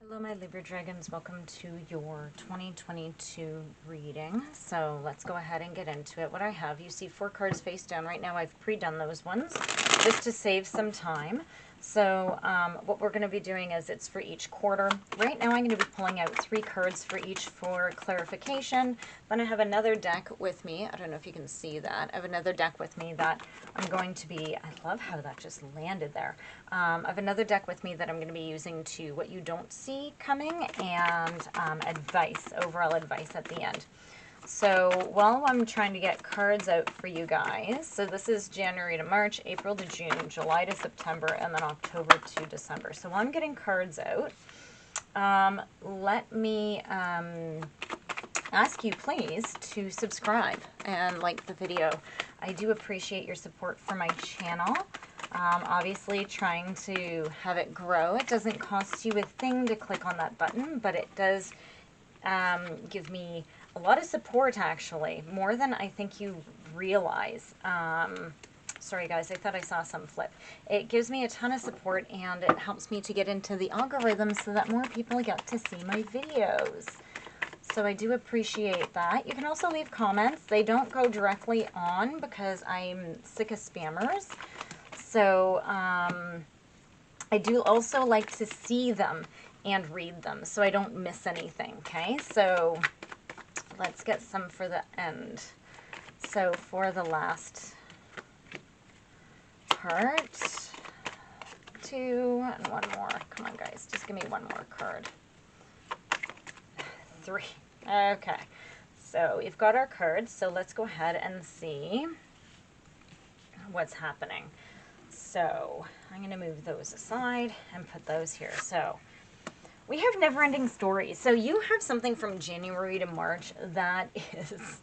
Hello my Libra Dragons, welcome to your 2022 reading. So let's go ahead and get into it. What I have, you see 4 cards face down right now. I've pre-done those ones just to save some time. So what we're going to be doing is it's for each quarter. Right now I'm going to be pulling out 3 cards for each for clarification. Then I have another deck with me. I don't know if you can see that. I have another deck with me that I'm going to be, I love how that just landed there. I have another deck with me that I'm going to be using to what you don't see coming and advice, overall advice at the end. So while I'm trying to get cards out for you guys, so this is January to March, April to June, July to September, and then October to December. So while I'm getting cards out, let me ask you please to subscribe and like the video. I do appreciate your support for my channel. Obviously trying to have it grow. It doesn't cost you a thing to click on that button, but it does give me a lot of support, actually, more than I think you realize. Sorry guys, I thought I saw some flip. It gives me a ton of support and it helps me to get into the algorithm so that more people get to see my videos. So I do appreciate that. You can also leave comments. They don't go directly on because I'm sick of spammers. So I do also like to see them and read them so I don't miss anything, okay? So let's get some for the end. So for the last part, 2 and 1 more. Come on, guys, just give me 1 more card. 3. Okay, so we've got our cards, so let's go ahead and see what's happening. So I'm going to move those aside and put those here. So we have never-ending stories. So you have something from January to March that is,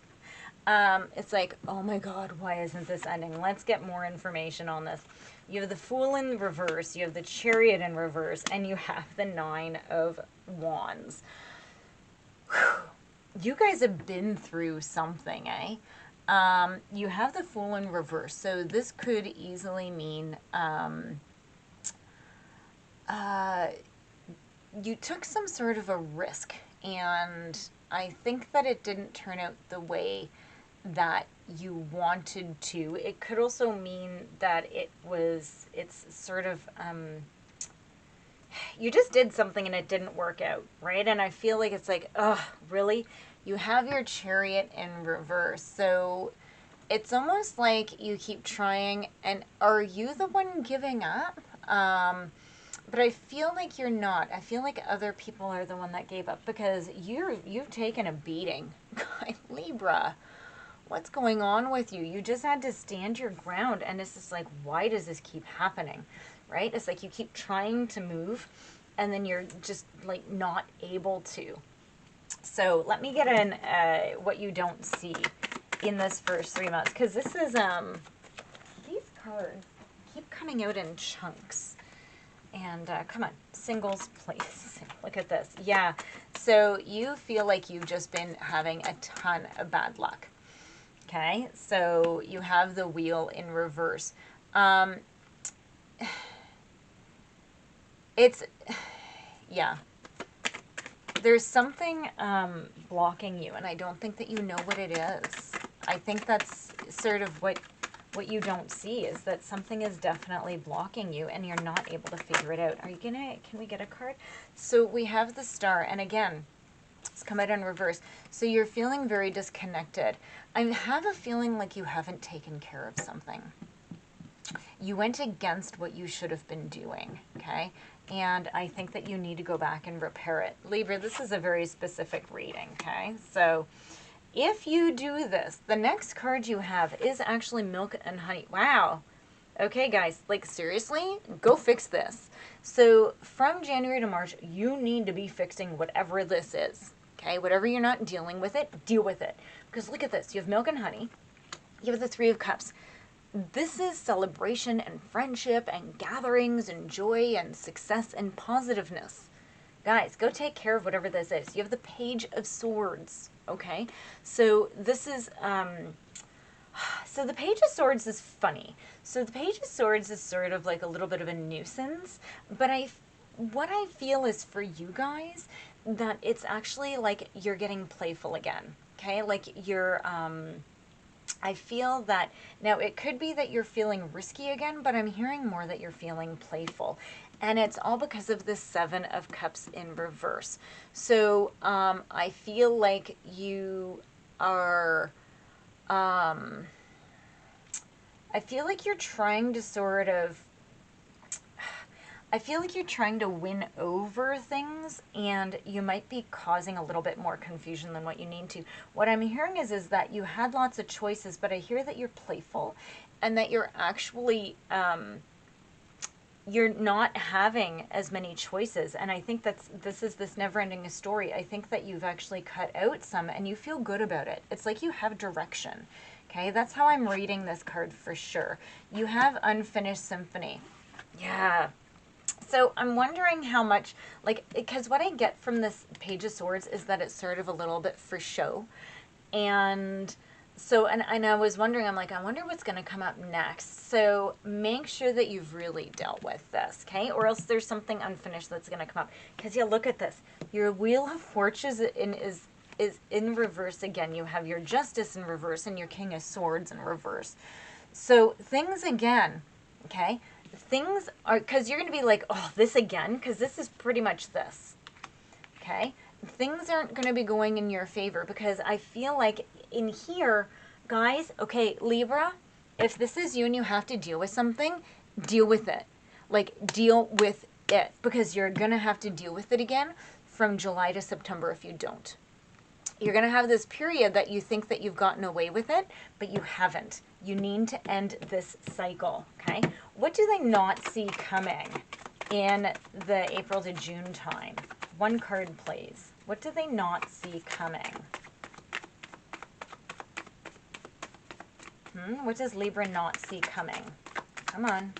it's like, oh my God, why isn't this ending? Let's get more information on this. You have the Fool in reverse, you have the Chariot in reverse, and you have the 9 of Wands. Whew. You guys have been through something, eh? You have the Fool in reverse, so this could easily mean you took some sort of a risk, and I think that it didn't turn out the way that you wanted to. It could also mean that it's sort of, you just did something and it didn't work out, right? And I feel like it's like, oh, really? You have your Chariot in reverse, so it's almost like you keep trying, and are you the one giving up? But I feel like you're not. I feel like other people are the one that gave up because you've taken a beating. Libra, what's going on with you? You just had to stand your ground, and it's just like, why does this keep happening, right? It's like you keep trying to move, and then you're just like not able to. So let me get in what you don't see in this first 3 months, because this is these cards keep coming out in chunks. And come on, singles, please. Look at this. Yeah, so you feel like you've just been having a ton of bad luck. Okay, so you have the Wheel in reverse. Yeah. There's something blocking you, and I don't think that you know what it is. I think that's sort of what you don't see, is that something is definitely blocking you and you're not able to figure it out. Can we get a card? So we have the Star, and again, it's come out in reverse. So you're feeling very disconnected. I have a feeling like you haven't taken care of something. You went against what you should have been doing, okay? And I think that you need to go back and repair it. Libra, this is a very specific reading, okay? So if you do this, the next card you have is actually Milk and Honey. Wow. Okay, guys, like seriously, go fix this. So from January to March, you need to be fixing whatever this is, okay? Whatever you're not dealing with it, deal with it. Because look at this. You have Milk and Honey. You have the 3 of Cups. This is celebration and friendship and gatherings and joy and success and positiveness. Guys, go take care of whatever this is. You have the Page of Swords, okay? So this is, so the Page of Swords is funny. So the Page of Swords is sort of like a little bit of a nuisance, but what I feel is for you guys, that it's actually like you're getting playful again. Okay, like you're, I feel that now it could be that you're feeling risky again, but I'm hearing more that you're feeling playful. And it's all because of this Seven of Cups in reverse. So I feel like you are, I feel like you're trying to sort of, I feel like you're trying to win over things, and you might be causing a little bit more confusion than what you need to. What I'm hearing is that you had lots of choices, but I hear that you're playful and that you're actually, you're not having as many choices. And I think this is this never-ending story. I think that you've actually cut out some and you feel good about it. It's like you have direction. Okay, that's how I'm reading this card for sure. You have Unfinished Symphony. Yeah. So I'm wondering how much, like, because what I get from this Page of Swords is that it's sort of a little bit for show. And so, and I was wondering, I'm like, I wonder what's going to come up next. So make sure that you've really dealt with this, okay? Or else there's something unfinished that's going to come up. Because, yeah, look at this. Your Wheel of Fortune is in reverse again. You have your Justice in reverse and your King of Swords in reverse. So things again, okay? Things are, because you're going to be like, oh, this again? Because this is pretty much this, okay? Things aren't going to be going in your favor because I feel like in here, guys, okay, Libra, if this is you and you have to deal with something, deal with it. Like, deal with it, because you're going to have to deal with it again from July to September if you don't. You're going to have this period that you think that you've gotten away with it, but you haven't. You need to end this cycle, okay? What do they not see coming in the April to June time? One card, please. What do they not see coming? What does Libra not see coming? Come on.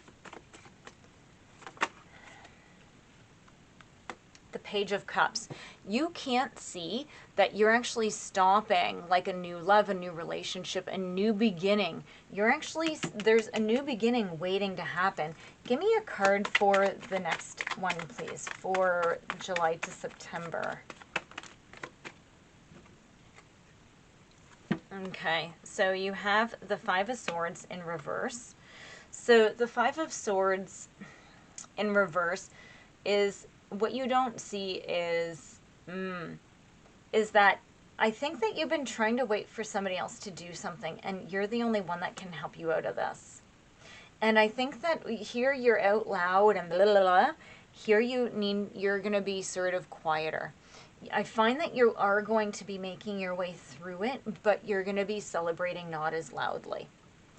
The Page of Cups. You can't see that you're actually stopping like a new love, a new relationship, a new beginning. You're actually, there's a new beginning waiting to happen. Give me a card for the next one, please, for July to September. Okay, so you have the Five of Swords in reverse. So the Five of Swords in reverse is, what you don't see is that I think that you've been trying to wait for somebody else to do something, and you're the only one that can help you out of this. And I think that here you're out loud and blah, blah, blah. Here you're going to be sort of quieter. I find that you are going to be making your way through it, but you're going to be celebrating not as loudly.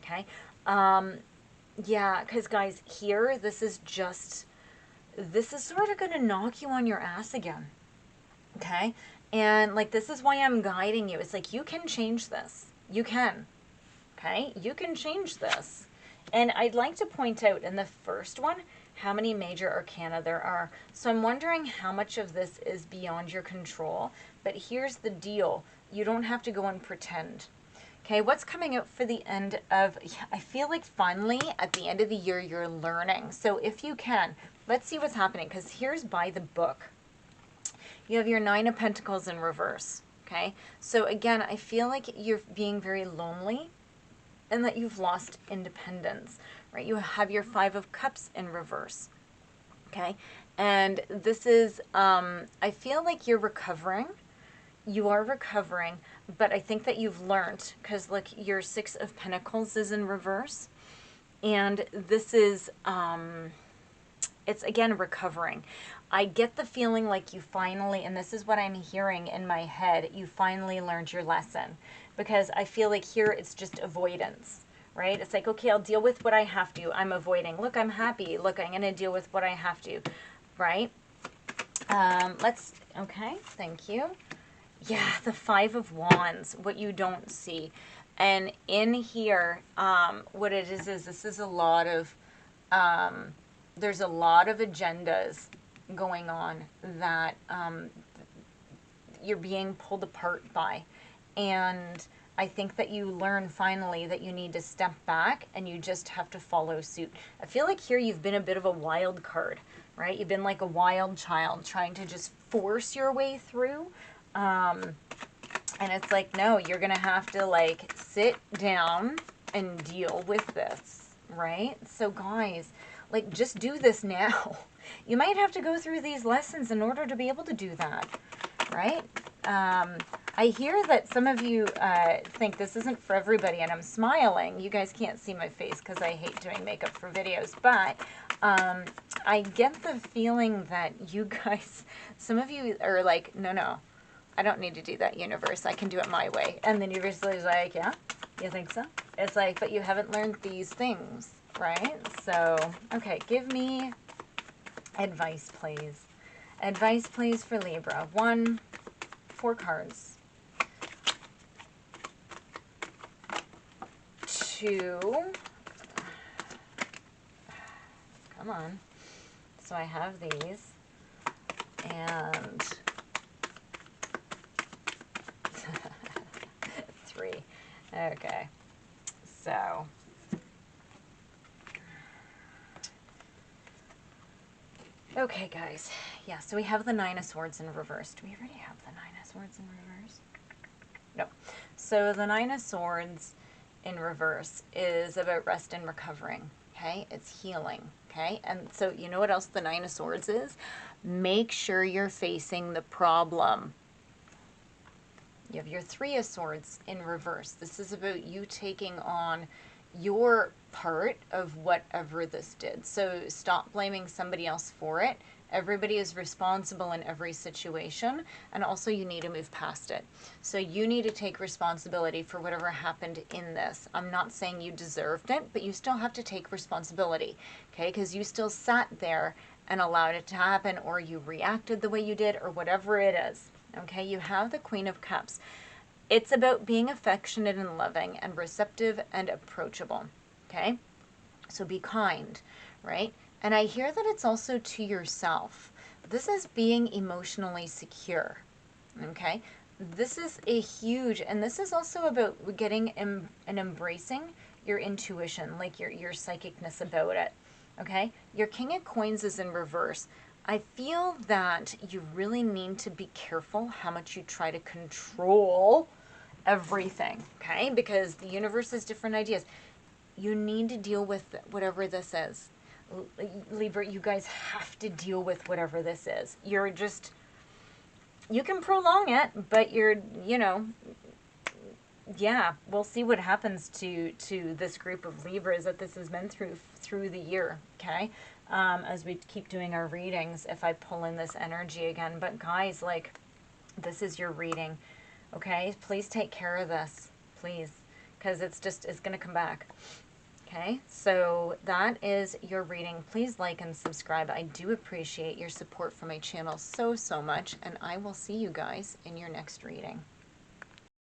Okay? Yeah, because guys, here, this is sort of going to knock you on your ass again. Okay? And like, this is why I'm guiding you. It's like, you can change this. You can. Okay? You can change this. And I'd like to point out in the first one how many major arcana there are. So I'm wondering how much of this is beyond your control. But here's the deal. You don't have to go and pretend. Okay, what's coming out for the end of, I feel like finally at the end of the year you're learning. So if you can, let's see what's happening, because here's by the book. You have your Nine of Pentacles in reverse. Okay, so again, I feel like you're being very lonely and that you've lost independence, right? You have your Five of Cups in reverse. Okay, and this is, I feel like you're recovering. You are recovering, but I think that you've learned, because look, your Six of Pentacles is in reverse, and this is, it's again recovering. I get the feeling like you finally, and this is what I'm hearing in my head, you finally learned your lesson, because I feel like here it's just avoidance, right? It's like, okay, I'll deal with what I have to. I'm avoiding. Look, I'm happy. Look, I'm going to deal with what I have to, right? Okay, thank you. Yeah, the Five of Wands, what you don't see. And in here, what it is this is a lot of, there's a lot of agendas going on that you're being pulled apart by. And I think that you learn finally that you need to step back and you just have to follow suit. I feel like here you've been a bit of a wild card, right? You've been like a wild child trying to just force your way through. And it's like, no, you're going to have to like sit down and deal with this, right? So guys, like just do this now. You might have to go through these lessons in order to be able to do that, right? I hear that some of you think this isn't for everybody, and I'm smiling. You guys can't see my face because I hate doing makeup for videos, but I get the feeling that you guys, some of you are like, no, I don't need to do that, universe. I can do it my way. And the universe is like, yeah, you think so? It's like, but you haven't learned these things, right? So, okay, give me advice, please. Advice, please, for Libra. 4 cards. 2. Come on. So I have these. And 3. Okay. So okay, guys. Yeah, so we have the 9 of Swords in reverse. Do we already have the 9 of Swords in reverse? No. So the 9 of Swords in reverse is about rest and recovering, okay? It's healing, okay? And so you know what else the 9 of Swords is? Make sure you're facing the problem. You have your 3 of Swords in reverse. This is about you taking on your part of whatever this did. So stop blaming somebody else for it. Everybody is responsible in every situation, and also you need to move past it. So you need to take responsibility for whatever happened in this. I'm not saying you deserved it, but you still have to take responsibility, okay? Because you still sat there and allowed it to happen, or you reacted the way you did, or whatever it is, okay? You have the Queen of Cups. It's about being affectionate and loving and receptive and approachable, okay? So be kind, right? And I hear that it's also to yourself. This is being emotionally secure, okay? This is a huge, and this is also about getting and embracing your intuition, like your psychicness about it, okay? Your King of Coins is in reverse. I feel that you really need to be careful how much you try to control everything, okay? Because the universe has different ideas. You need to deal with whatever this is. Libra, you guys have to deal with whatever this is. You're just, you can prolong it, but you're, yeah, we'll see what happens to this group of Libras that this has been through the year, okay? As we keep doing our readings, if I pull in this energy again. But guys, like, this is your reading, okay? Please take care of this, please, because it's going to come back. Okay, so that is your reading. Please like and subscribe. I do appreciate your support for my channel so much, and I will see you guys in your next reading.